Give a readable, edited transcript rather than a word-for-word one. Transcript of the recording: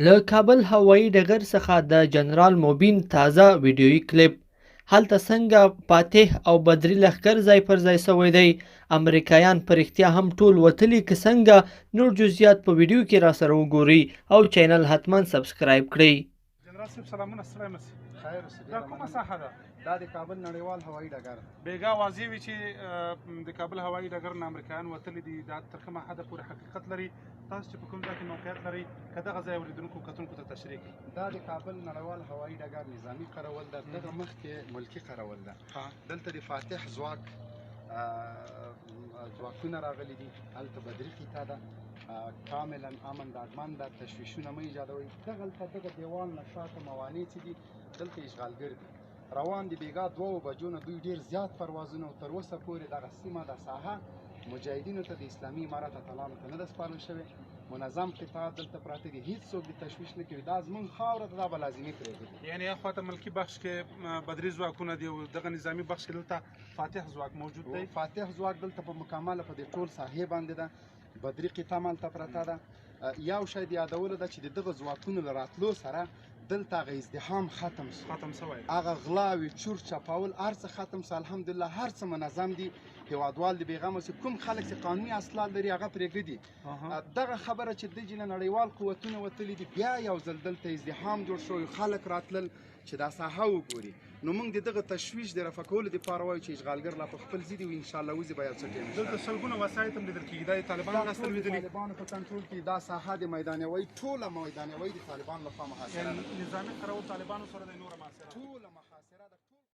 له کابل هوایي ډګر څخه د جنرال موبین تازه ویډیويي کلیپ. هلته څنګه فاتح او بدري لښکر ځای پر ځای سوی دی؟ امریکایان په رښتیا هم ټول وتلي که څنګه؟ نور جزئیات په ویډیو کې راسره وګورئ او چینل حتما سبسکرایب کړئ. جنرال صاحب سلامونه، ستړی مه شئ. خیر اوسې. دا کومه ساحه ده؟ دا د کابل نړیوال هوایي ډګر. بیګا واضح وي چې د کابل هوایي ډګر نه امریکایان وتلي دي. دا تر کومه حده پورې حقیقت لري؟ تاسو چې په کوم ځای کې موقعیت لرئ، که دغه ځای اورېدونکو کتونکو ته تشریح کړئ. دا د کابل نړیوال هوایي ډګر نظامي قرول ده. دغه مخکې ملکي قرول ده. دلته د فاتح ځواکونه راغلي دي. هلته بدري قطعه ده. کاملا امن ډاډمن ده. تشویشونه مه ایجادوئ. دغه دیوال نه شاته موانع چې دي دلته اشغالګر دي. روان دي بیګا 2 بجو نه دوی ډېر زیات پروازونه او تر اوسه پورې دغه سیمه د ساحه مجاهدینو ته د اسلامي امارت اتلانو ته نه ده سپارل شوې. منظم قطعات دلته پراته دي. هیڅ څوک د تشویش نه کوي. دا زموږ خاوره ده، دا به لازمي پرېږدي. یعنې اخواته ملکي بخش کې بدري ځواکونه دي او دغه نظامي بخش کې دلته فاتح ځواک موجود دی. فاتح ځواک دلته په مکمله په دې ټول ساحې باندې ده. بدري قطعه هلته پرته ده. یو شی د یادولو ده چې د دغه ځواکونو له راتلو سره دلته هغه ازدحام ختم سوی، هغه غلاوې چور چپاول هر څه ختم سو. الحمدلله هر څه منظم دي. هیوادوال د بېغمه چې کوم خلک چې قانوني اسلحه لري هغه پرېږدي. دغه خبره چې د جنه نړیوال قوتونه وتلي دي، بیا یو ځل دلته ازدحام جوړ شوی، خلک راتلل چې دا ساحه وګوري. نو موږ د دغه تشویش د رفع کولو دپاره وایو چې اشغالګر لا په خپل ضد وي. انشاءالله وځي به یو څه ټیم. دلته سلګونه وسایط هم لیدل کېږي. دا د طالبانو لاسته لوېدلي. طالبانو په کنټرول کې دا ساحه د میدانیوي ټوله میدانیوي د طالبانو لخوا محاصره ده. نظامي قرول طالبانو سره د نوره محاصره ټوله